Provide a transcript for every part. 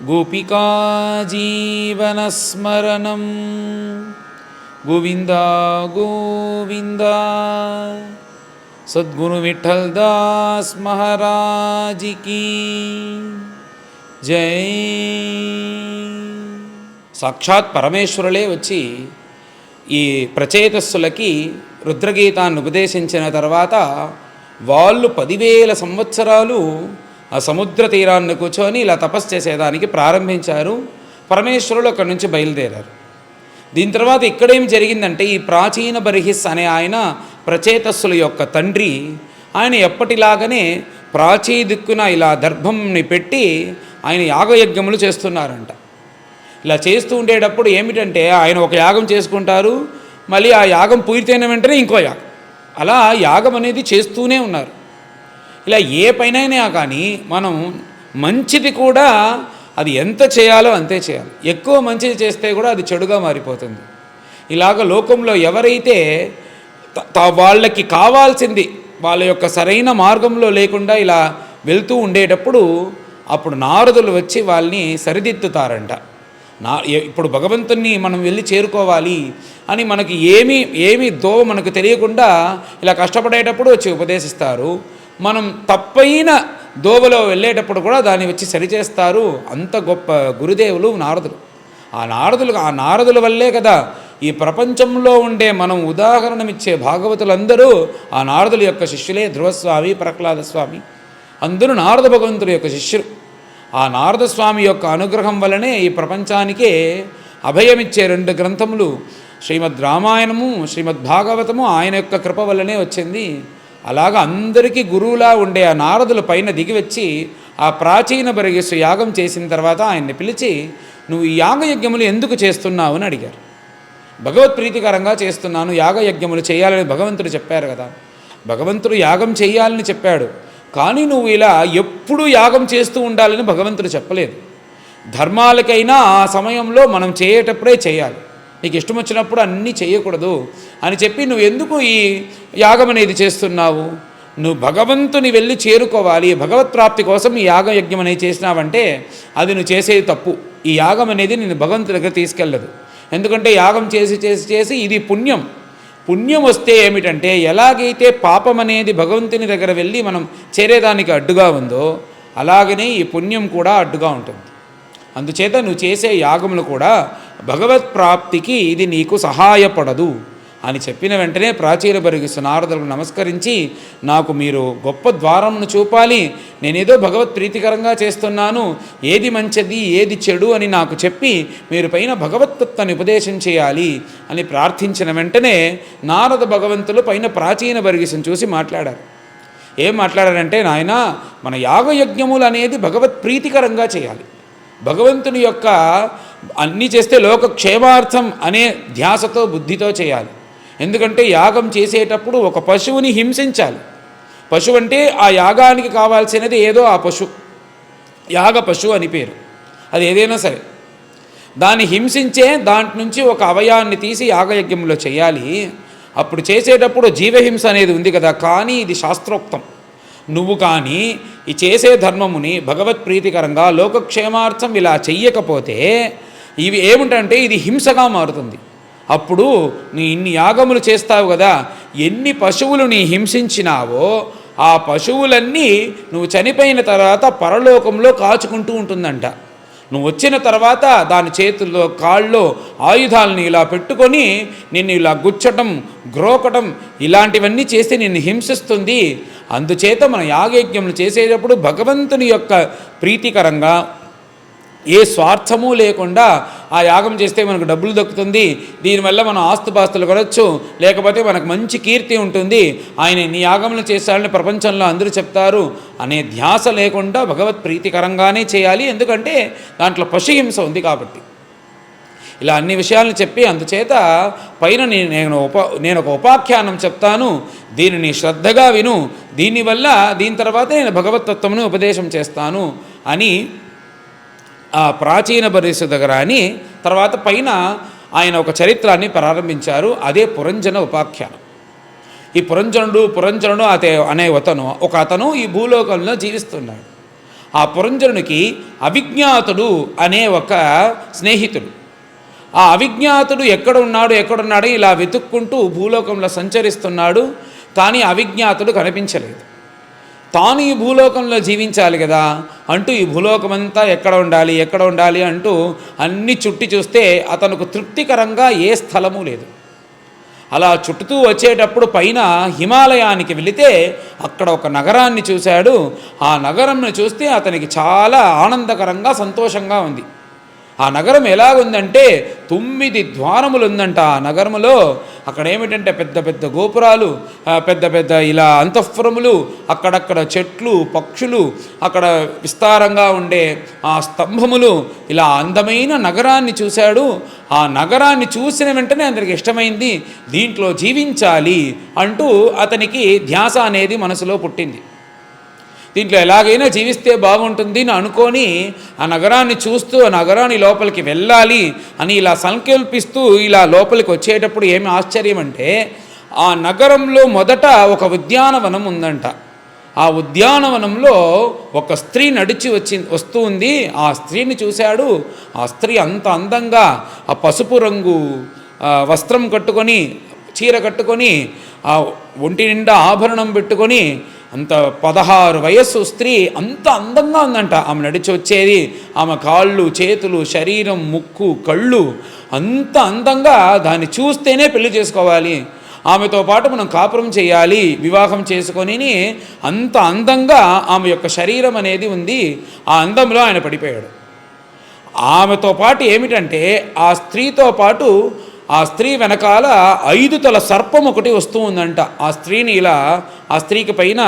गोपिका जीवनस्मरणं गोविंदा गोविंदा। सद्गुरु विठल दास महाराज की जय। సాక్షాత్ పరమేశ్వరులే వచ్చి ఈ ప్రచేతస్సులకి రుద్రగీతాన్ని ఉపదేశించిన తర్వాత వాళ్ళు 10,000 సంవత్సరాలు ఆ సముద్ర తీరాన్ని కూర్చొని ఇలా తపస్సు చేసేదానికి ప్రారంభించారు. పరమేశ్వరులు అక్కడి నుంచి బయలుదేరారు. దీని తర్వాత ఇక్కడేం జరిగిందంటే, ఈ ప్రాచీన బర్హిస్ అనే ఆయన ప్రచేతస్సుల యొక్క తండ్రి, ఆయన ఎప్పటిలాగానే ప్రాచీ దిక్కున ఇలా దర్భంని పెట్టి ఆయన యాగయజ్ఞములు చేస్తున్నారంట. ఇలా చేస్తూ ఉండేటప్పుడు ఏమిటంటే, ఆయన ఒక యాగం చేసుకుంటారు, మళ్ళీ ఆ యాగం పూర్తయిన వెంటనే ఇంకో యాగం, అలా యాగం అనేది చేస్తూనే ఉన్నారు. ఇలా ఏ పైనైనా కానీ మనం మంచిది కూడా అది ఎంత చేయాలో అంతే చేయాలి. ఎక్కువ మంచిది చేస్తే కూడా అది చెడుగా మారిపోతుంది. ఇలాగ లోకంలో ఎవరైతే వాళ్ళకి కావాల్సింది వాళ్ళ యొక్క సరైన మార్గంలో లేకుండా ఇలా వెళ్తూ ఉండేటప్పుడు అప్పుడు నారదులు వచ్చి వాళ్ళని సరిదిద్దుతారంట. ఇప్పుడు భగవంతుణ్ణి మనం వెళ్ళి చేరుకోవాలి అని మనకి ఏమి దోవ మనకు తెలియకుండా ఇలా కష్టపడేటప్పుడు వచ్చి ఉపదేశిస్తారు. మనం తప్పైన దోవలో వెళ్ళేటప్పుడు కూడా దాన్ని వచ్చి సరిచేస్తారు. అంత గొప్ప గురుదేవులు నారదులు. ఆ నారదుల వల్లే కదా ఈ ప్రపంచంలో ఉండే మనం ఉదాహరణమిచ్చే భాగవతులందరూ ఆ నారదుల యొక్క శిష్యులే. ధ్రువస్వామి, ప్రహ్లాద స్వామి అందరూ నారద భగవంతుడి యొక్క శిష్యులు. ఆ నారద స్వామి యొక్క అనుగ్రహం వల్లనే ఈ ప్రపంచానికే అభయమిచ్చే 2 గ్రంథములు, శ్రీమద్ రామాయణము, శ్రీమద్ భాగవతము ఆయన యొక్క కృప వల్లనే వచ్చింది. అలాగా అందరికీ గురువులా ఉండే ఆ నారదుల పైన దిగివచ్చి ఆ ప్రాచీన బర్హిస్సు యాగం చేసిన తర్వాత ఆయన్ని పిలిచి, నువ్వు ఈ యాగయజ్ఞములు ఎందుకు చేస్తున్నావు అని అడిగారు. భగవత్ ప్రీతికరంగా చేస్తున్నాను, యాగయజ్ఞములు చేయాలని భగవంతుడు చెప్పారు కదా. భగవంతుడు యాగం చేయాలని చెప్పాడు, కానీ నువ్వు ఇలా ఎప్పుడూ యాగం చేస్తూ ఉండాలని భగవంతుడు చెప్పలేదు. ధర్మాలకైనా ఆ సమయంలో మనం చేయేటప్పుడే చేయాలి, నీకు ఇష్టం వచ్చినప్పుడు అన్నీ చేయకూడదు అని చెప్పి, నువ్వు ఎందుకు ఈ యాగం అనేది చేస్తున్నావు? నువ్వు భగవంతుని వెళ్ళి చేరుకోవాలి, భగవత్ ప్రాప్తి కోసం ఈ యాగయజ్ఞం అనేది చేసినావంటే అది నువ్వు చేసేది తప్పు. ఈ యాగం అనేది నేను భగవంతుడి దగ్గర తీసుకెళ్ళదు. ఎందుకంటే యాగం చేసి చేసి చేసి ఇది పుణ్యం వస్తే ఏమిటంటే, ఎలాగైతే పాపం అనేది భగవంతుని దగ్గర వెళ్ళి మనం చేరేదానికి అడ్డుగా ఉందో అలాగనే ఈ పుణ్యం కూడా అడ్డుగా ఉంటుంది. అందుచేత నువ్వు చేసే యాగములు కూడా భగవత్ ప్రాప్తికి ఇది నీకు సహాయపడదు అని చెప్పిన వెంటనే ప్రాచీన బర్హిస్సు నారదులకు నమస్కరించి, నాకు మీరు గొప్ప ద్వారమును చూపాలి, నేనేదో భగవత్ ప్రీతికరంగా చేస్తున్నాను, ఏది మంచిది ఏది చెడు అని నాకు చెప్పి మీరు పైన భగవత్తత్వాన్ని ఉపదేశం చేయాలి అని ప్రార్థించిన వెంటనే నారద భగవంతులు పైన ప్రాచీన బర్హిస్సును చూసి మాట్లాడారు. ఏం మాట్లాడారంటే, నాయన, మన యాగయజ్ఞములు అనేది భగవత్ ప్రీతికరంగా చేయాలి, భగవంతుని యొక్క అన్నీ చేస్తే లోక క్షేమార్థం అనే ధ్యాసతో బుద్ధితో చేయాలి. ఎందుకంటే యాగం చేసేటప్పుడు ఒక పశువుని హింసించాలి. పశువు అంటే ఆ యాగానికి కావాల్సినది ఏదో ఆ యాగ పశువు అని పేరు, అది ఏదైనా సరే దాన్ని హింసించే దాంట్ నుంచి ఒక అవయాన్ని తీసి యాగయజ్ఞంలో చేయాలి. అప్పుడు చేసేటప్పుడు జీవహింస అనేది ఉంది కదా, కానీ ఇది శాస్త్రోక్తం. నువ్వు కానీ ఈ చేసే ధర్మముని భగవత్ ప్రీతికరంగా లోకక్షేమార్థం ఇలా చెయ్యకపోతే ఇవి ఏమిటంటే ఇది హింసగా మారుతుంది. అప్పుడు నీ ఇన్ని యాగములు చేస్తావు కదా, ఎన్ని పశువులు నీ హింసించినావో ఆ పశువులన్నీ నువ్వు చనిపోయిన తర్వాత పరలోకంలో కాచుకుంటూ ఉంటుందంట. నువ్వు వచ్చిన తర్వాత దాని చేతుల్లో కాళ్ళలో ఆయుధాలని ఇలా పెట్టుకొని నిన్ను ఇలా గుచ్చటం, గ్రోకటం ఇలాంటివన్నీ చేసి నిన్ను హింసిస్తుంది. అందుచేత మన యాగయజ్ఞములు చేసేటప్పుడు భగవంతుని యొక్క ప్రీతికరంగా ఏ స్వార్థము లేకుండా ఆ యాగం చేస్తే మనకు డబ్బులు దక్కుతుంది, దీనివల్ల మనం ఆస్తుపాస్తులు కొనవచ్చు, లేకపోతే మనకు మంచి కీర్తి ఉంటుంది, ఆయన నీ యాగములు చేశారని ప్రపంచంలో అందరూ చెప్తారు అనే ధ్యాస లేకుండా భగవత్ ప్రీతికరంగానే చేయాలి. ఎందుకంటే దాంట్లో పశుహింస ఉంది కాబట్టి. ఇలా అన్ని విషయాలను చెప్పి, అందుచేత పైన నేను ఒక ఉపాఖ్యానం చెప్తాను, దీనిని శ్రద్ధగా విను, దీని తర్వాత నేను భగవతత్వమును ఉపదేశం చేస్తాను అని ఆ ప్రాచీన బర్హిస్సు దగ్గర అని తర్వాత పైన ఆయన ఒక చరిత్రాన్ని ప్రారంభించారు. అదే పురంజన ఉపాఖ్యానం. ఈ పురంజనుడు అనే అతను ఈ భూలోకంలో జీవిస్తున్నాడు. ఆ పురంజనునికి అవిజ్ఞాతుడు అనే ఒక స్నేహితుడు. ఆ అవిజ్ఞాతుడు ఎక్కడున్నాడు ఇలా వెతుక్కుంటూ భూలోకంలో సంచరిస్తున్నాడు. కానీ అవిజ్ఞాతుడు కనిపించలేదు. తాను ఈ భూలోకంలో జీవించాలి కదా అంటూ ఈ భూలోకమంతా ఎక్కడ ఉండాలి అంటూ అన్ని చుట్టి చూస్తే అతనికి తృప్తికరంగా ఏ స్థలము లేదు. అలా చుట్టుతూ వచ్చేటప్పుడు పైన హిమాలయానికి వెళితే అక్కడ ఒక నగరాన్ని చూశాడు. ఆ నగరంను చూస్తే అతనికి చాలా ఆనందకరంగా సంతోషంగా ఉంది. ఆ నగరం ఎలాగుందంటే 9 ద్వారములు ఉందంట. ఆ నగరములో అక్కడ ఏమిటంటే పెద్ద పెద్ద గోపురాలు, పెద్ద పెద్ద ఇలా అంతఃపురములు, అక్కడక్కడ చెట్లు పక్షులు, అక్కడ విస్తారంగా ఉండే ఆ స్తంభములు, ఇలా అందమైన నగరాన్ని చూశాడు. ఆ నగరాన్ని చూసిన వెంటనే అతనికి ఇష్టమైంది, దీంట్లో జీవించాలి అంటూ అతనికి ధ్యాస అనేది మనసులో పుట్టింది. దీంట్లో ఎలాగైనా జీవిస్తే బాగుంటుంది అని అనుకొని ఆ నగరాన్ని చూస్తూ ఆ నగరాన్ని లోపలికి వెళ్ళాలి అని ఇలా సంకల్పిస్తూ ఇలా లోపలికి వచ్చేటప్పుడు ఏమి ఆశ్చర్యం అంటే ఆ నగరంలో మొదట ఒక ఉద్యానవనం ఉందంట. ఆ ఉద్యానవనంలో ఒక స్త్రీ వస్తూ ఉంది. ఆ స్త్రీని చూశాడు. ఆ స్త్రీ అంత అందంగా ఆ పసుపు రంగు వస్త్రం కట్టుకొని, చీర కట్టుకొని, ఆ ఒంటి నిండా ఆభరణం పెట్టుకొని, అంత 16 వయస్సు స్త్రీ అంత అందంగా ఉందంట. ఆమె నడిచి వచ్చేది, ఆమె కాళ్ళు చేతులు శరీరం ముక్కు కళ్ళు అంత అందంగా, దాన్ని చూస్తేనే పెళ్లి చేసుకోవాలి, ఆమెతో పాటు మనం కాపురం చేయాలి వివాహం చేసుకొని, అంత అందంగా ఆమె యొక్క శరీరం అనేది ఉంది. ఆ అందంలో ఆయన పడిపోయాడు. ఆమెతో పాటు ఏమిటంటే ఆ స్త్రీతో పాటు ఆ స్త్రీ వెనకాల 5 తల సర్పం ఒకటి వస్తూ ఉందంట. ఆ స్త్రీని ఇలా ఆ స్త్రీకి పైన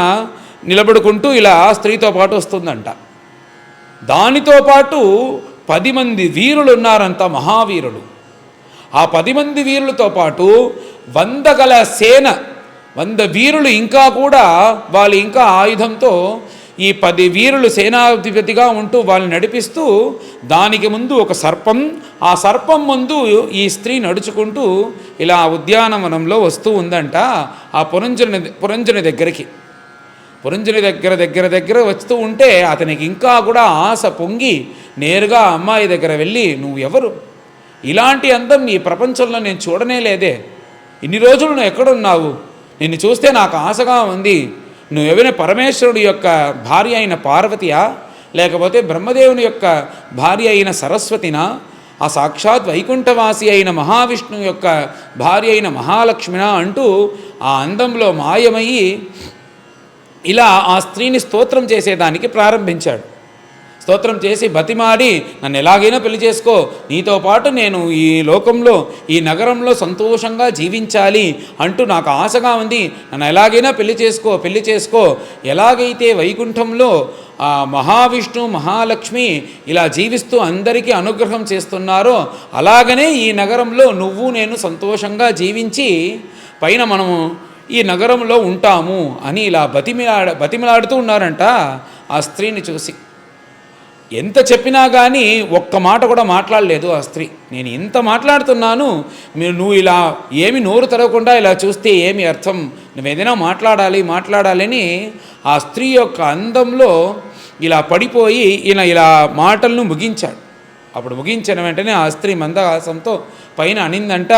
నిలబడుకుంటూ ఇలా స్త్రీతో పాటు వస్తుందంట. దానితో పాటు 10 మంది వీరులు ఉన్నారంట, మహావీరులు. ఆ 10 మంది వీరులతో పాటు 100 గల సేన, 100 వీరులు ఇంకా కూడా వాళ్ళు ఇంకా ఆయుధంతో ఈ 10 వీరులు సేనాధిపతిగా ఉంటూ వాళ్ళని నడిపిస్తూ, దానికి ముందు ఒక సర్పం, ఆ సర్పం ముందు ఈ స్త్రీ నడుచుకుంటూ ఇలా ఉద్యానవనంలో వస్తూ ఉందంట. ఆ పురంజని దగ్గర వస్తూ ఉంటే అతనికి ఇంకా కూడా ఆశ పొంగి నేరుగా అమ్మాయి దగ్గర వెళ్ళి, నువ్వు ఎవరు? ఇలాంటి అందం ఈ ప్రపంచంలో నేను చూడనే లేదే, ఇన్ని రోజులు నువ్వు ఎక్కడున్నావు? నిన్ను చూస్తే నాకు ఆశగా ఉంది. నువ్వెవరైనా పరమేశ్వరుడు యొక్క భార్య అయిన పార్వతియా, లేకపోతే బ్రహ్మదేవుని యొక్క భార్య అయిన సరస్వతినా, ఆ సాక్షాత్ వైకుంఠవాసి అయిన మహావిష్ణువు యొక్క భార్య అయిన మహాలక్ష్మినా అంటూ ఆ అందంలో మాయమయ్యి ఇలా ఆ స్త్రీని స్తోత్రం చేసేదానికి ప్రారంభించాడు. స్తోత్రం చేసి బతిమాడి, నన్ను ఎలాగైనా పెళ్లి చేసుకో, నీతో పాటు నేను ఈ లోకంలో ఈ నగరంలో సంతోషంగా జీవించాలి అంటూ నాకు ఆశగా ఉంది, నన్ను ఎలాగైనా పెళ్లి చేసుకో. ఎలాగైతే వైకుంఠంలో ఆ మహావిష్ణు మహాలక్ష్మి ఇలా జీవిస్తూ అందరికీ అనుగ్రహం చేస్తున్నారో అలాగనే ఈ నగరంలో నువ్వు నేను సంతోషంగా జీవించి పైన మనము ఈ నగరంలో ఉంటాము అని ఇలా బతిమిలాడుతూ ఉన్నారంట. ఆ స్త్రీని చూసి ఎంత చెప్పినా కానీ ఒక్క మాట కూడా మాట్లాడలేదు ఆ స్త్రీ. నేను ఇంత మాట్లాడుతున్నాను, నువ్వు ఇలా ఏమి నోరు తెరవకుండా ఇలా చూస్తే ఏమి అర్థం, నువ్వేదైనా మాట్లాడాలని ఆ స్త్రీ యొక్క అందంలో ఇలా పడిపోయి ఈయన ఇలా మాటలను ముగించాడు. అప్పుడు ముగించిన వెంటనే ఆ స్త్రీ మందహాసంతో పైన అనిందంట,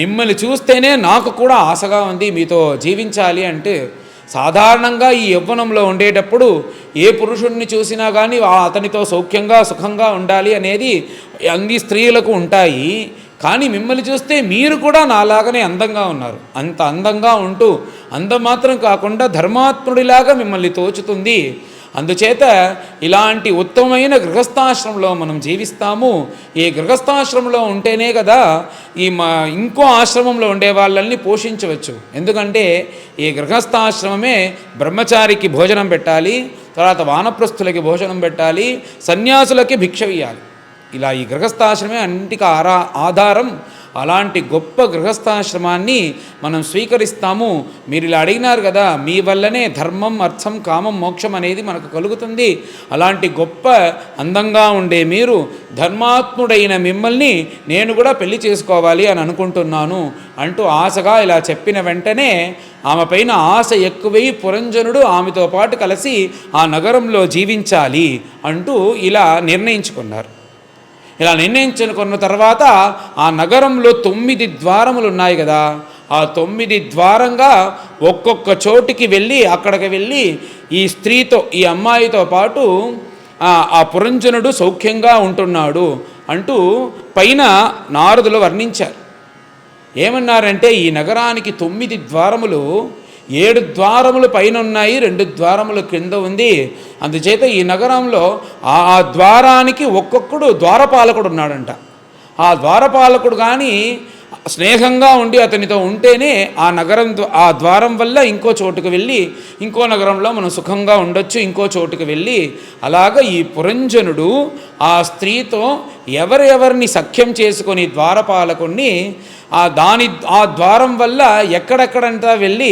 మిమ్మల్ని చూస్తేనే నాకు కూడా ఆశగా ఉంది మీతో జీవించాలి అంటే. సాధారణంగా ఈ యవ్వనంలో ఉండేటప్పుడు ఏ పురుషుడిని చూసినా కానీ అతనితో సౌఖ్యంగా సుఖంగా ఉండాలి అనేది అన్ని స్త్రీలకు ఉంటాయి. కానీ మిమ్మల్ని చూస్తే మీరు కూడా నాలాగానే అందంగా ఉన్నారు. అంత అందంగా ఉంటూ అందం మాత్రం కాకుండా ధర్మాత్ముడిలాగా మిమ్మల్ని తోచుతుంది. అందుచేత ఇలాంటి ఉత్తమమైన గృహస్థాశ్రమంలో మనం జీవిస్తాము. ఈ గృహస్థాశ్రమంలో ఉంటేనే కదా ఇంకో ఆశ్రమంలో ఉండే వాళ్ళని పోషించవచ్చు. ఎందుకంటే ఈ గృహస్థాశ్రమమే బ్రహ్మచారికి భోజనం పెట్టాలి, తర్వాత వానప్రస్థులకి భోజనం పెట్టాలి, సన్యాసులకి భిక్ష ఇయ్యాలి. ఇలా ఈ గృహస్థాశ్రమే అన్నిటికీ ఆధారం. అలాంటి గొప్ప గృహస్థాశ్రమాన్ని మనం స్వీకరిస్తాము. మీరు ఇలా అడిగినారు కదా, మీ వల్లనే ధర్మం, అర్థం, కామం, మోక్షం అనేది మనకు కలుగుతుంది. అలాంటి గొప్ప అందంగా ఉండే మీరు, ధర్మాత్ముడైన మిమ్మల్ని నేను కూడా పెళ్లి చేసుకోవాలి అని అనుకుంటున్నాను అంటూ ఆశగా ఇలా చెప్పిన వెంటనే ఆమె పైన ఆశ ఎక్కువై పురంజనుడు ఆమెతో పాటు కలిసి ఆ నగరంలో జీవించాలి అంటూ ఇలా నిర్ణయించుకున్నారు. ఇలా నిర్ణయించుకున్న తర్వాత ఆ నగరంలో 9 ద్వారములు ఉన్నాయి కదా, ఆ 9 ద్వారంగా ఒక్కొక్క చోటికి వెళ్ళి అక్కడికి వెళ్ళి ఈ స్త్రీతో, ఈ అమ్మాయితో పాటు ఆ పురంజనుడు సౌఖ్యంగా ఉంటున్నాడు అంటూ పైన నారదులు వర్ణించారు. ఏమన్నారంటే, ఈ నగరానికి 9 ద్వారములు, 7 ద్వారములు పైన ఉన్నాయి, 2 ద్వారములు కింద ఉంది. అందుచేత ఈ నగరంలో ఆ ద్వారానికి ఒక్కొక్కడు ద్వారపాలకుడు ఉన్నాడంట. ఆ ద్వారపాలకుడు కానీ స్నేహంగా ఉండి అతనితో ఉంటేనే ఆ ద్వారం వల్ల ఇంకో చోటుకు వెళ్ళి ఇంకో నగరంలో మనం సుఖంగా ఉండొచ్చు, ఇంకో చోటుకు వెళ్ళి. అలాగ ఈ పురంజనుడు ఆ స్త్రీతో ఎవరెవరిని సఖ్యం చేసుకొని ద్వారపాలకుణ్ణి ఆ ద్వారం వల్ల ఎక్కడెక్కడంతా వెళ్ళి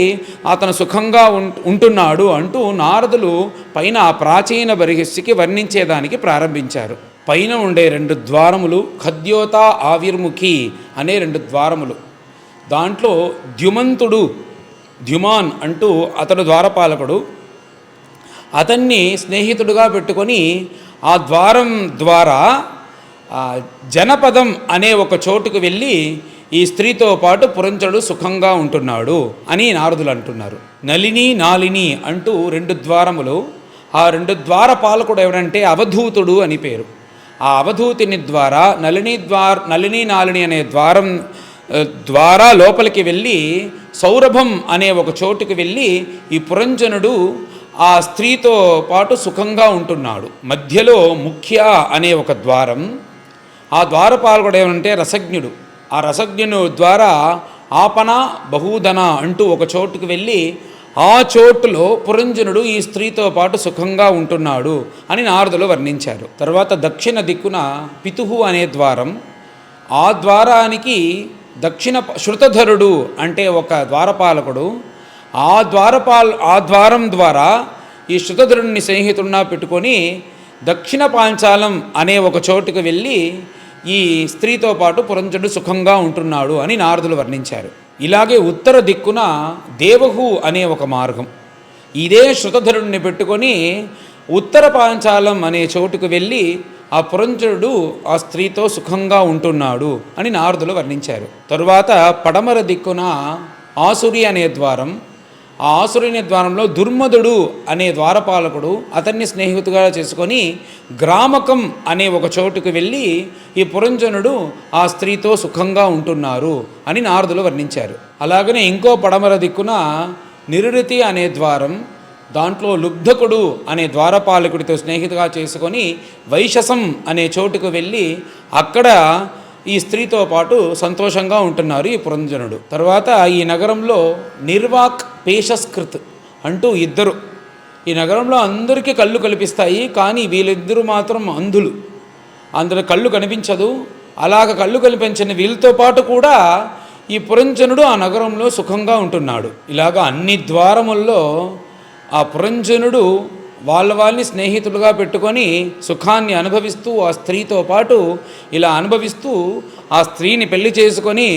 అతను సుఖంగా ఉంటున్నాడు అంటూ నారదులు పైన ఆ ప్రాచీన బర్హిస్సుకి వర్ణించేదానికి ప్రారంభించారు. పైన ఉండే 2 ద్వారములు ఖద్యోత, ఆవిర్ముఖి అనే 2 ద్వారములు. దాంట్లో ద్యుమంతుడు, ద్యుమాన్ అంటూ అతడు ద్వారపాలకుడు. అతన్ని స్నేహితుడుగా పెట్టుకొని ఆ ద్వారం ద్వారా జనపదం అనే ఒక చోటుకు వెళ్ళి ఈ స్త్రీతో పాటు పురంజనుడు సుఖంగా ఉంటున్నాడు అని నారదులు అంటున్నారు. నలిని, నాలిని అంటూ 2 ద్వారములు. ఆ 2 ద్వారపాలకుడు ఎవరంటే అవధూతుడు అని పేరు. ఆ అవధూతిని ద్వారా నలిని నాలిని అనే ద్వారం ద్వారా లోపలికి వెళ్ళి సౌరభం అనే ఒక చోటుకి వెళ్ళి ఈ పురంజనుడు ఆ స్త్రీతో పాటు సుఖంగా ఉంటున్నాడు. మధ్యలో ముఖ్య అనే ఒక ద్వారం. ఆ ద్వారపాలకుడు ఏమంటే రసజ్ఞుడు. ఆ రసజ్ఞుని ద్వారా ఆపన, బహూదన అంటూ ఒక చోటుకు వెళ్ళి ఆ చోటులో పురంజనుడు ఈ స్త్రీతో పాటు సుఖంగా ఉంటున్నాడు అని నారదులు వర్ణించారు. తర్వాత దక్షిణ దిక్కున పితుహు అనే ద్వారం. ఆ ద్వారానికి శృతధరుడు అంటే ఒక ద్వారపాలకుడు. ఆ ద్వారం ద్వారా ఈ శృతధరుడిని స్నేహితుడిగా పెట్టుకొని దక్షిణ పాంచాలం అనే ఒక చోటుకు వెళ్ళి ఈ స్త్రీతో పాటు పురంజనుడు సుఖంగా ఉంటున్నాడు అని నారదులు వర్ణించారు. ఇలాగే ఉత్తర దిక్కున దేవహు అనే ఒక మార్గం. ఇదే శృతధరుడిని పెట్టుకొని ఉత్తర పాంచాలం అనే చోటుకు వెళ్ళి ఆ పురంజనుడు ఆ స్త్రీతో సుఖంగా ఉంటున్నాడు అని నారదులు వర్ణించారు. తరువాత పడమర దిక్కున ఆసురి అనే ద్వారం. ఆ ఆసురుని ద్వారంలో దుర్మదుడు అనే ద్వారపాలకుడు, అతన్ని స్నేహితుగా చేసుకొని గ్రామకం అనే ఒక చోటుకు వెళ్ళి ఈ పురంజనుడు ఆ స్త్రీతో సుఖంగా ఉంటున్నారు అని నారదులు వర్ణించారు. అలాగనే ఇంకో పడమర దిక్కున నిరుతి అనే ద్వారం. దాంట్లో లుబ్ధకుడు అనే ద్వారపాలకుడితో స్నేహితుగా చేసుకొని వైశసం అనే చోటుకు వెళ్ళి అక్కడ ఈ స్త్రీతో పాటు సంతోషంగా ఉంటున్నారు ఈ పురంజనుడు. తర్వాత ఈ నగరంలో నిర్వాక్, పేషస్కృత్ అంటూ 2. ఈ నగరంలో అందరికీ కళ్ళు కనిపిస్తాయి, కానీ వీళ్ళిద్దరూ మాత్రం అంధులు. అందరి కళ్ళు కనిపించదు. అలాగ కళ్ళు కనిపించిన వీళ్ళతో పాటు కూడా ఈ పురంజనుడు ఆ నగరంలో సుఖంగా ఉంటున్నాడు. ఇలాగ అన్ని ద్వారముల్లో ఆ పురంజనుడు వాళ్ళని స్నేహితులుగా పెట్టుకొని సుఖాన్ని అనుభవిస్తూ ఆ స్త్రీతో పాటు ఇలా అనుభవిస్తూ ఆ స్త్రీని పెళ్లి చేసుకొని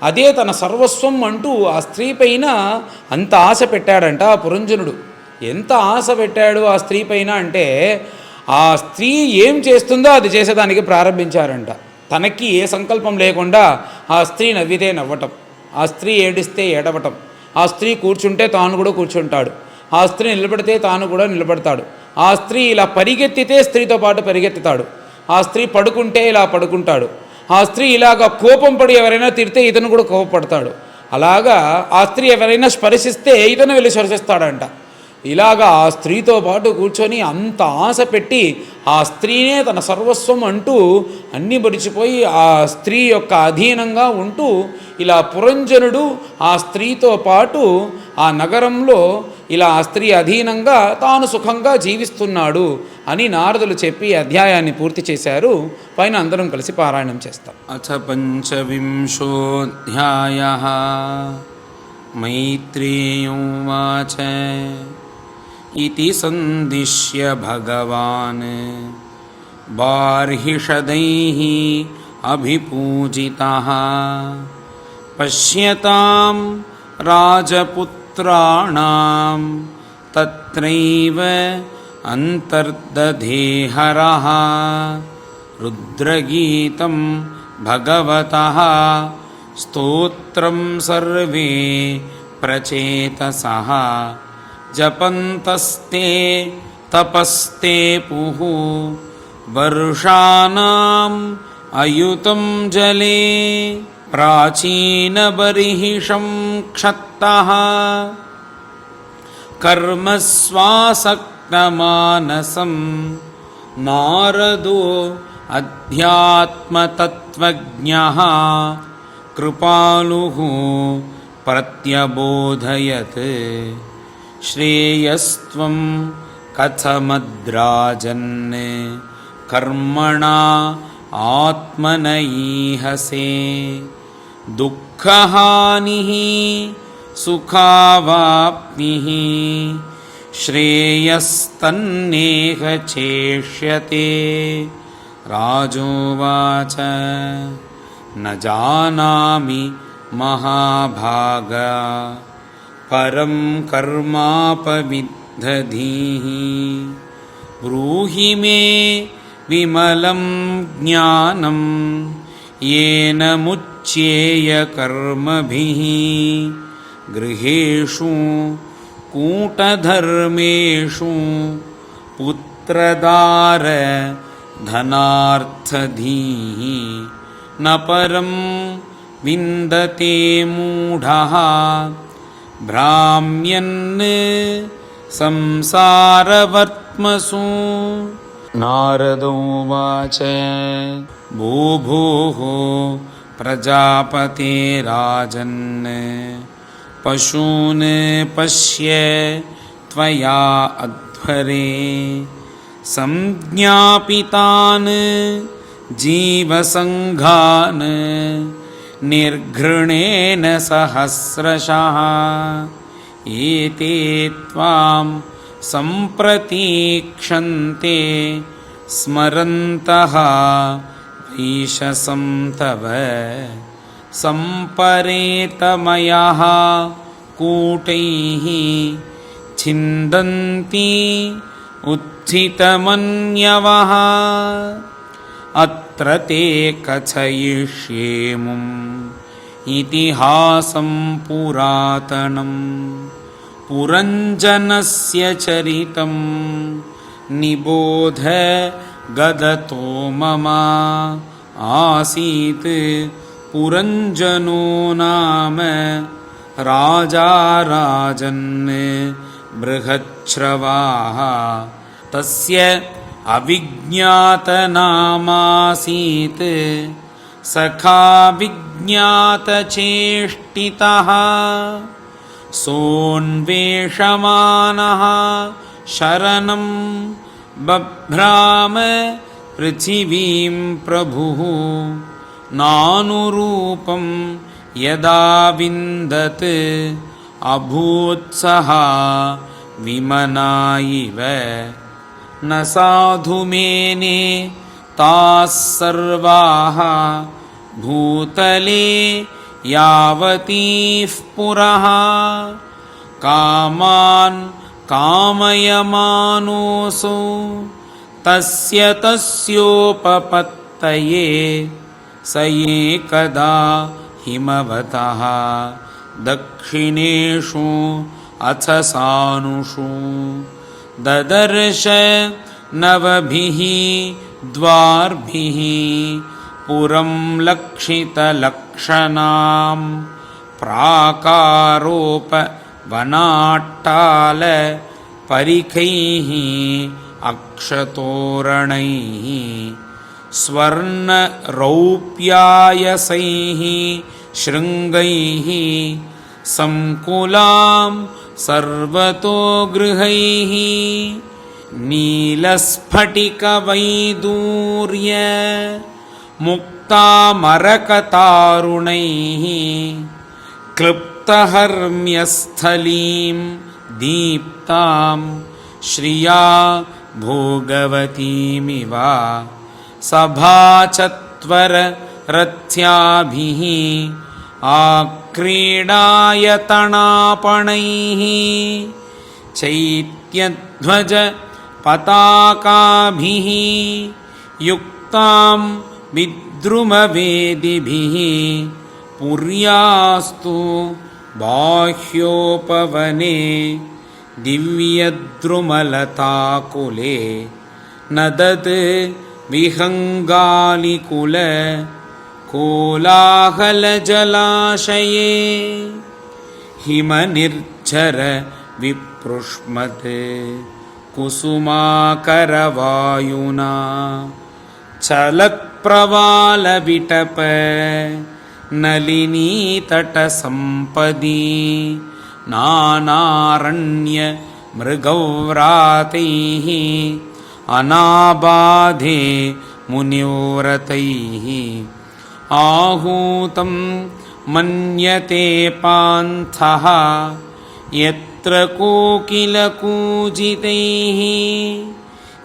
అదే తన సర్వస్వం అంటూ ఆ స్త్రీ పైన అంత ఆశ పెట్టాడంట ఆ పురంజనుడు. ఎంత ఆశ పెట్టాడు ఆ స్త్రీ పైన అంటే, ఆ స్త్రీ ఏం చేస్తుందో అది చేసేదానికి ప్రారంభించారంట. తనకి ఏ సంకల్పం లేకుండా ఆ స్త్రీ నవ్వితే నవ్వటం, ఆ స్త్రీ ఏడిస్తే ఏడవటం, ఆ స్త్రీ కూర్చుంటే తాను కూడా కూర్చుంటాడు, ఆ స్త్రీ నిలబడితే తాను కూడా నిలబడతాడు, ఆ స్త్రీ ఇలా పరిగెత్తితే స్త్రీతో పాటు పరిగెత్తుతాడు, ఆ స్త్రీ పడుకుంటే ఇలా పడుకుంటాడు, ఆ స్త్రీ ఇలాగ కోపం పడి ఎవరైనా తిడితే ఇతను కూడా కోపపడతాడు, అలాగా ఆ స్త్రీ ఎవరైనా స్పర్శిస్తే ఇతను వెళ్ళి స్పర్శిస్తాడంట. ఇలాగా ఆ స్త్రీతో పాటు కూర్చొని అంత ఆశ పెట్టి ఆ స్త్రీనే తన సర్వస్వం అంటూ అన్నీ మరిచిపోయి ఆ స్త్రీ యొక్క అధీనంగా ఉంటూ ఇలా పురంజనుడు ఆ స్త్రీతో పాటు ఆ నగరంలో ఇలా ఆ స్త్రీ అధీనంగా తాను సుఖంగా జీవిస్తున్నాడు అని నారదులు చెప్పి అధ్యాయాన్ని పూర్తి చేశారు. పైన అందరం కలిసి పారాయణం చేస్తాం. అథ పంచవింశోऽధ్యాయః. మైత్రేయోవాచ ఇతి సందిశ్య భగవాన్ బార్హిషదైః అభిపూజితః పశ్యతాం రాజపుత్రాణాం తత్రైవ అంతర్దధే హరః రుద్రగీతం భగవతః స్తోత్రం సర్వే ప్రచేతసః జపంతస్తే తపస్తే పుః వర్షానాం అయుతం జలే ప్రాచీనబర్హిషం క్షత్తః కర్మస్వాసక్తమానసం నారదో అధ్యాత్మతత్వజ్ఞః కృపాలుః ప్రత్యబోధయత్ శ్రేయస్త్వం కథమద్రాజన్ కర్మణా ఆత్మనైహసే దుఃఖహానిః సుఖావాప్నిః శ్రేయస్తన్నేహ చేష్యతే. రాజోవాచ న జానామి మహాభాగా పరం కర్మాపవిద్ధధీః బ్రూహి మే విమలం జ్ఞానం येन मुच्येय कर्मभिः गृहेषु कूटधर्मेषु पुत्रदार धनार्थधीः न परं विन्दते मूढः भ्राम्यन् संसारवर्त्मसु. नारदोवाच भो भोः प्रजापतेराजन् पशून् पश्य त्वया अध्वरे संज्ञापितान् जीवसङ्घान् निर्घृणेन सहस्रशः एते त्वां सम्प्रतीक्षन्ते स्मरन्तः ईशसं तव सम्परेतमयः कूटैः छिन्दन्ति उत्थितमन्यवः अत्र ते कथयिष्येमुम् इतिहासं पुरातनम् पुरञ्जनस्य चरितं निबोध गदतो मम आसीत् पुरञ्जनो नाम राजा राजन् बृहच्छ्रवाः तस्य अविज्ञातनामासीत् सखा विज्ञातचेष्टितः सोऽन्वेषमानः शरणं बभ्राम पृथिवीं प्रभुः नानुरूपं यदा विन्दत् अभूत्सः विमना इव न साधु मेने ताः सर्वाः भूतले यावतीः पुरः कामान् कामयमानोऽसौ तस्य तस्योपपत्तये स एकदा हिमवतः दक्षिणेषु अथ सानुषु ददर्श नवभिः द्वारभिः पुरं लक्षितलक्षणां प्राकारोपवनाट्टाल परिखैः अक्षतोरणैः स्वर्णरौप्यायसैः शृङ्गैः संकुलां सर्वतो गृहैः नीलस्फटिकवैदूर्य मुक्तामरकतारुणैः क्लृप्तहर्म्यस्थलीं दीप्तां श्रिया भोगवतीमिव सभाचत्वररथ्याभिः आक्रीडायतणापणैः चैत्यध्वज पताकाभिः युक्तां विद्रुमवेदिभिः पुर्यास्तु बाह्योपवने दिव्यद्रुमलताकुले नदत् विहङ्गालिकुल कोलाहलजलाशये हिमनिर्झर विपृष्मत् कुसुमाकरवायुना चलत्प्रवालविटप नलिनीतटसम्पदी नानारण्य मृगव्रातैः अनाबाधे मुनिव्रतैः आहूतं मन्यते पान्थः यत्र कोकिलकूजितैः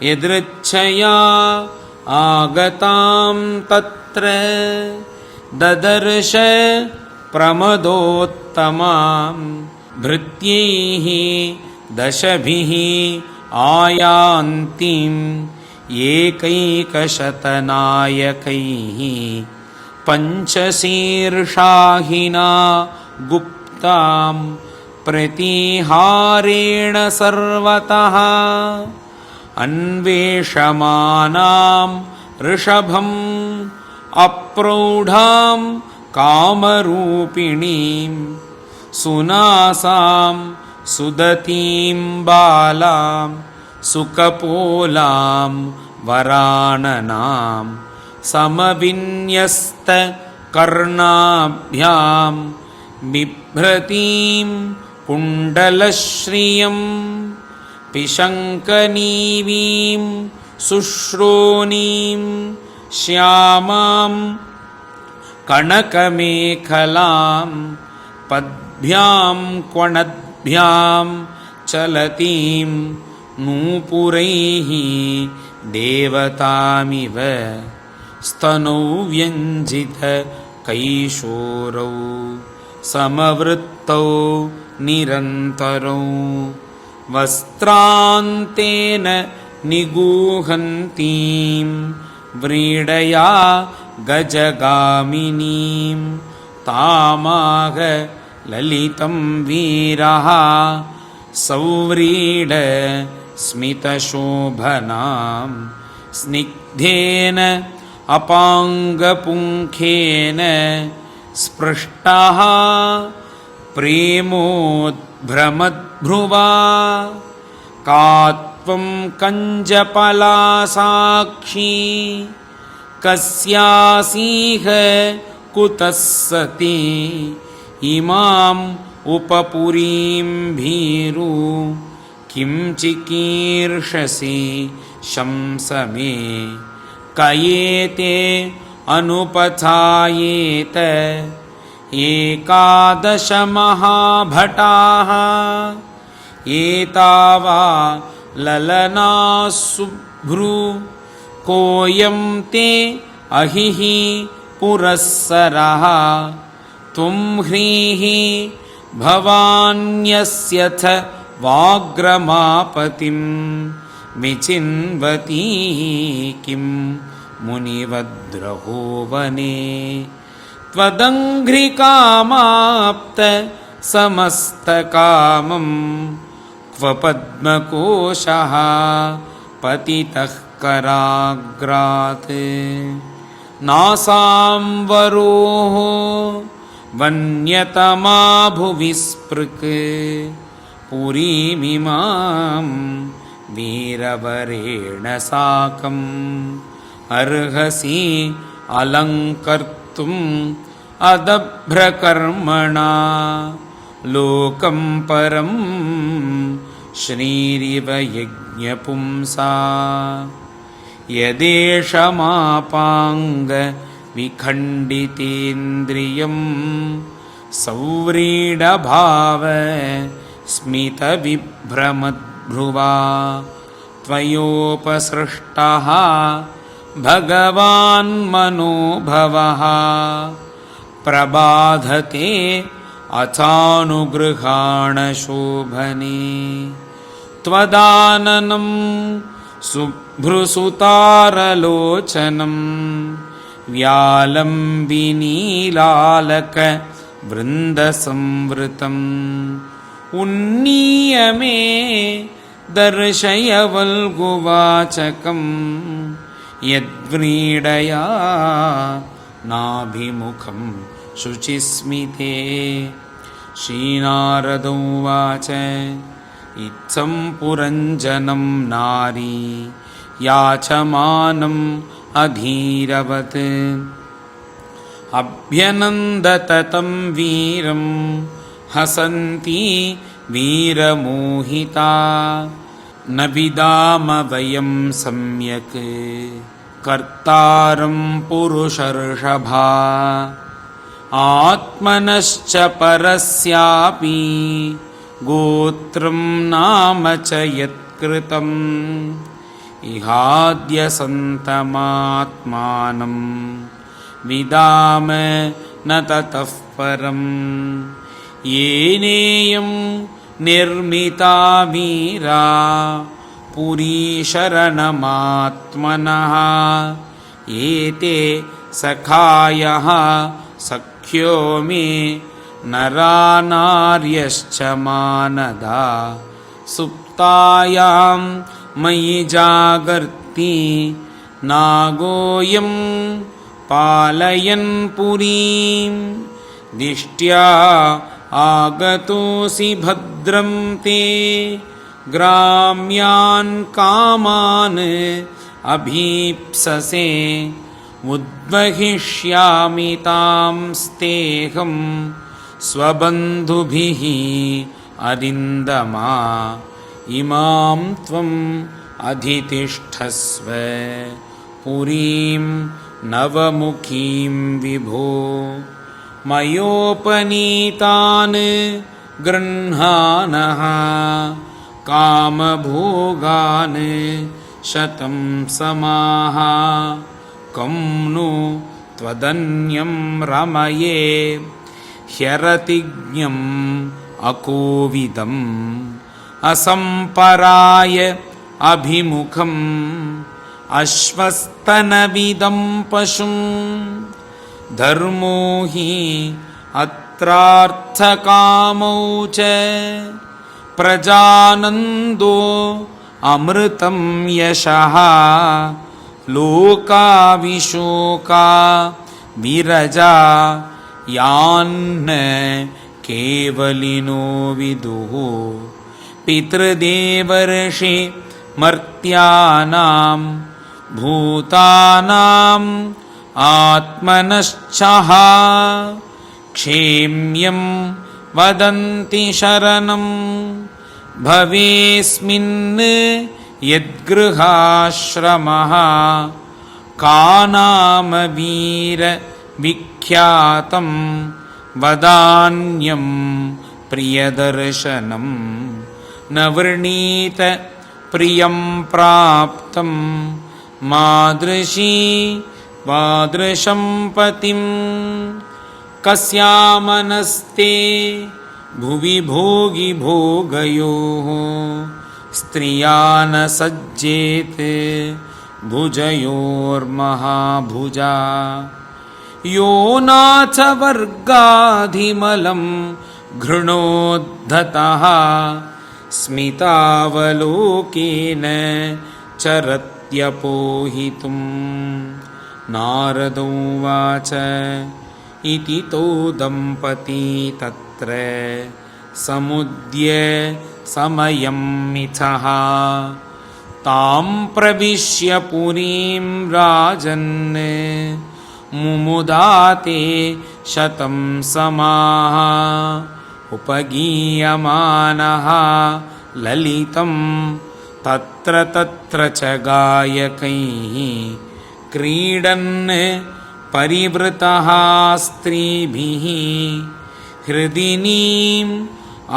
यदृच्छया आगतां तत्र ददर्श प्रमदोत्तमां भृत्यैः दशभिः आयान्तीं एकैकशतनायकैः पञ्चशीर्षाहिना गुप्तां प्रतिहारेण सर्वतः अन्वेषमानां ऋषभम् अप्रौढां कामरूपिणीं सुनासां सुदतीं बालां सुकपोलां वराननां समविन्यस्तकर्णाभ्यां बिभ्रतीं कुण्डलश्रियं पिशङ्कनीवीं शुश्रोणीं श्यामां कनकमेखलां पद्भ्यां क्वणद्भ्यां चलतीं नूपुरैः देवतामिव स्तनौ व्यञ्जितकैशोरौ समवृत्तौ निरन्तरौ वस्त्रान्तेन निगूहन्तीं व्रीडया गजगामिनीं तामाह ललितं वीरः सौव्रीड स्मितशोभनां स्निग्धेन अपाङ्गपुङ्खेन स्पृष्टः प्रेमोद्भ्रमद्भ्रुवा का त्वं कञ्जपलासाक्षी कस्यासीह कुतः सती इमाम् उपपुरीं भीरु किं चिकीर्षसि शंसमे कयेते अनुपथायेत एकादश महाभटाः एतावा ललनासुभ्रू कोऽयं ते अहिः पुरःसरः त्वं ह्रीः भवान्यस्यथ वाग्रमापतिं विचिन्वती किं मुनिवद्रहो वने त्वदङ्घ्रिकामाप्त समस्तकामं क्व पद्मकोशः पतितः कराग्रात् नासांवरोः वन्यतमा भुवि स्पृक् पुरीमिमां वीरवरेण साकम् अर्हसि अलङ्कर्तुम् अदभ्रकर्मणा लोकं परं श्रीरिव यज्ञ यपुंसा यदेशमापाङ्गविखण्डितेन्द्रियं सव्रीडभाव स्मितविभ्रमद्भ्रुवा त्वयोपसृष्टः भगवान् मनोभवः प्रबाधते अचानुगृहाणशोभने त्वदाननं शुभ्रुसुतारलोचनं व्यालं विनीलालकवृन्दसंवृतम् उन्नीय मे दर्शय वल्गुवाचकं यद्व्रीडया नाभिमुखं शुचिस्मिते। श्रीनारद उवाच इत्थं पुरञ्जनं नारी याचमानम् अधीरवत् अभ्यनन्दत तं वीरं हसन्ती वीरमोहिता न विदाम वयं सम्यक् कर्तारं पुरुषर्षभा आत्मनश्च परस्यापि गोत्रं नाम च यत्कृतम् इहाद्य सन्तमात्मानं विदाम न ततः परम् येनेयं निर्मिता वीरा पुरीशरणमात्मनः एते सखायः सख्यो मे नरानार्यश्च मानदा सुप्तायां मयि जागर्ति नागोऽयं पालयन् पुरीं दिष्ट्या आगतोऽसि भद्रं ते ग्राम्यान् कामान् अभीप्ससे उद्वहिष्यामि तां स्तेहं स्वबन्धुभिः अरिन्दमा इमां त्वम् अधितिष्ठस्व पुरीं नवमुखीं विभो मयोपनीतान् गृह्णानः कामभोगान् शतं समाः कं नु त्वदन्यं रमये ह्यरतिज्ञम् अकोविदम् असम्पराय अभिमुखम् अश्वस्तनविदं पशुं धर्मो हि अत्रार्थकामौ च प्रजानन्दो अमृतं यशः लोकाविशोका विरजा यान्न केवलिनो विदुः पितृदेवर्षि मर्त्यानां भूतानाम् आत्मनश्चः क्षेम्यं वदन्ति शरणं भवेस्मिन् यद्गृहाश्रमः कानाम वीर विख्यातं वदान्यं प्रियदर्शनं न वृणीत प्रियं प्राप्तं मादृशी वादृशं पतिं कस्यामनस्ते भुवि भोगि भोगयोः स्त्रिया न सज्जेत भुजयोर्महाभुजा यो नाथ वर्गाधिमलं घृणोद्धतः स्मितावलोकेन चरत्यपोहितुं नारद उवाच इति तौ दम्पती तत्र समुद्य समयं मिथः तां प्रविश्य पुरीं राजन् मुमुदाते शतं समाः उपगीयमानः ललितं तत्र तत्र च गायकैः क्रीडन् परिवृतः स्त्रीभिः हृदिनीम्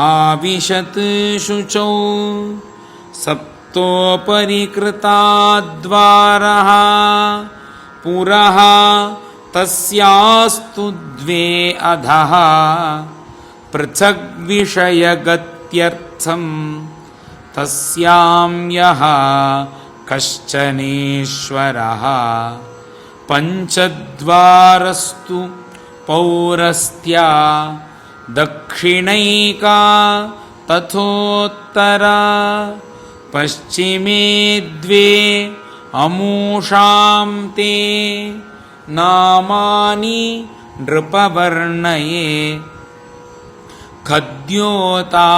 आविशत् शुचौ सप्तोपरि कृताद्वारः पुरः तस्यास्तु द्वे अधः पृथग्विषयगत्यर्थं तस्यां यः कश्चनेश्वरः पञ्चद्वारस्तु पौरस्त्या दक्षिणैका तथोत्तरा पश्चिमे द्वे अमूषां ते नामानि नृपवर्णये खद्योता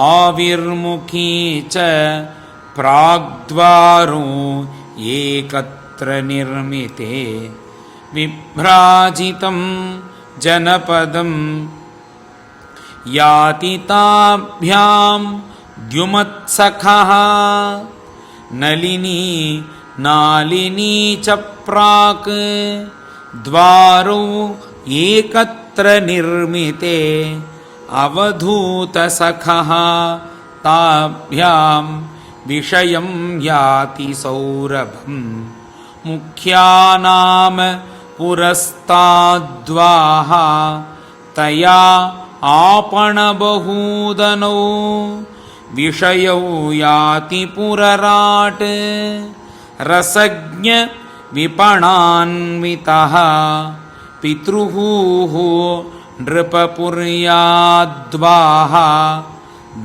आविर्मुखी च प्राग्द्वारो एकत्र निर्मिते विभ्राजितं जनपदं याति ताभ्यां द्युमत्सखः नलिनी नालिनी च प्राक् द्वारौ एकत्र निर्मिते अवधूतसखः ताभ्यां विषयं याति सौरभं मुख्यानाम पुरस्ताद्वाः तया आपणबहूदनौ विषयौ याति पुरराट् रसज्ञ विपणान्वितः पितृः नृपपुर्याद्वाः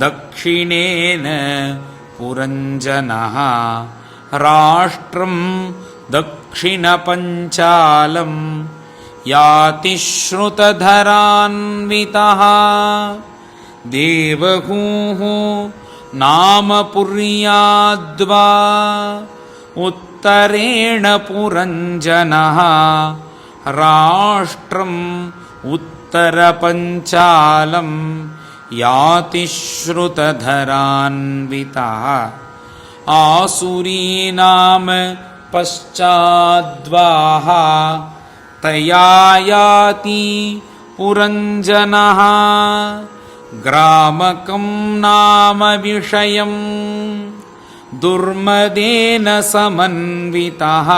दक्षिणेन पुरञ्जनः राष्ट्रं दक्षिणपञ्चालं याति श्रुतधरान्वितः देवहूः नाम पुर्याद्वा उत्तरेण पुरञ्जनः राष्ट्रम् उत्तरपञ्चालं याति श्रुतधरान्वितः आसुरीनाम पश्चाद्वाः तया याति पुरञ्जनः ग्रामकं नाम विषयं दुर्मदेन समन्वितः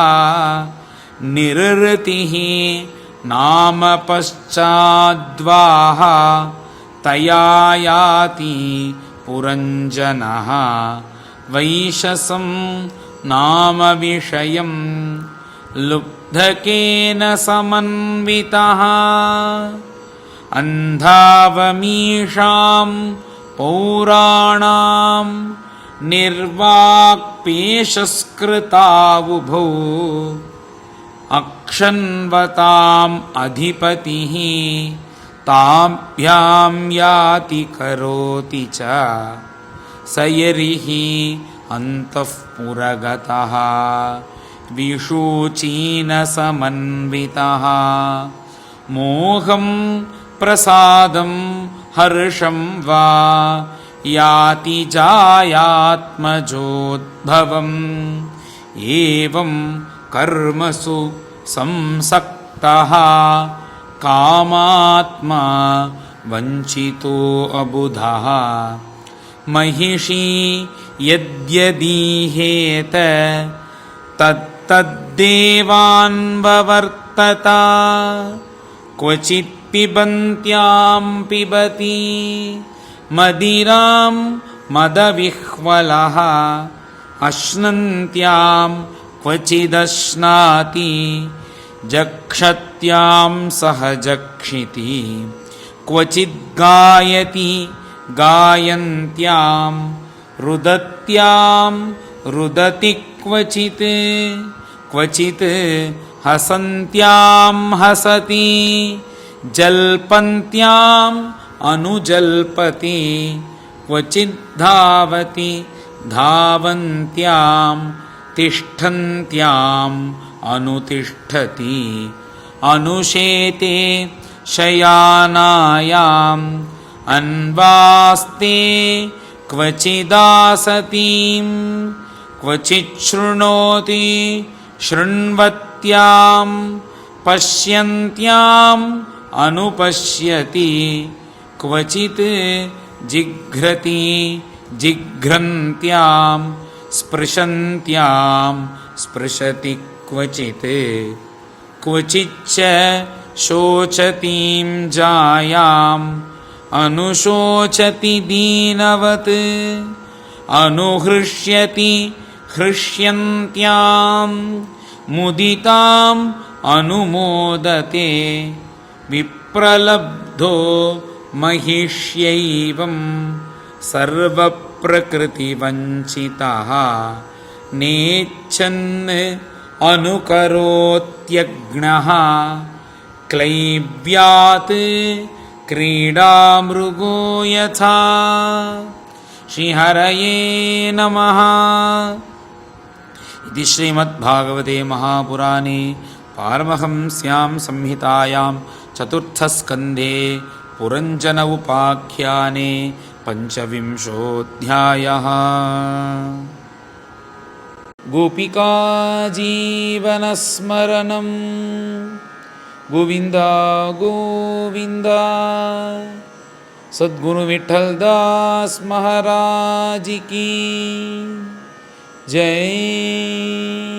निरृतिः नाम पश्चाद्वाः तया याति पुरञ्जनः वैशसं नाम विषयं लुब्धकेन समन्वितः अन्धावमीषां पौराणां निर्वाक्पेशस्कृतावुभौ अक्षन्वताम् अधिपतिः ताभ्यां याति करोति च सयरिः अन्तःपुरगतः विषूचीनसमन्वितः मोहं प्रसादं हर्षं वा याति जायात्मजोद्भवम् एवं कर्मसु संसक्तः कामात्मा वञ्चितो अबुधः महिषी यद्यदीहेत तत्तद्देवान्ववर्तत क्वचित् पिबन्त्यां पिबति मदिरां मदविह्वलः अश्नन्त्यां क्वचिदश्नाति जक्षत्यां सह जक्षिति क्वचिद्गायति गायन्त्यां रुदत्यां रुदति क्वचित् क्वचित् हसन्त्यां हसति जल्पन्त्याम् अनुजल्पति क्वचिद्धावति धावन्त्यां तिष्ठन्त्याम् अनुतिष्ठति अनुशेते शयानायाम् अन्वास्ते क्वचिदासतीं क्वचिच्छृणोति शृण्वत्यां पश्यन्त्याम् अनुपश्यति क्वचित् जिघ्रति जिघ्रन्त्यां स्पृशन्त्यां स्पृशति क्वचित् क्वचिच्च शोचतीं जायाम् अनुशोचति दीनवत् अनुहृष्यति हृष्यन्त्यां मुदिताम् अनुमोदते विप्रलब्धो महिष्यैवं सर्वप्रकृतिवञ्चितः नेच्छन् अनुकरोत्यग्नः क्लैब्यात् क्रीडामृगो यथा। श्रीहरये नमः। इति श्रीमद्भागवते महापुराणे पारमहंस्यां संहितायां चतुर्थस्कन्धे पुरञ्जन उपाख्याने पञ्चविंशोऽध्यायः। गोपिका जीवनस्मरणं गोविन्द गोविन्द। सद्गुरु विठ्ठलदास महाराज की जय।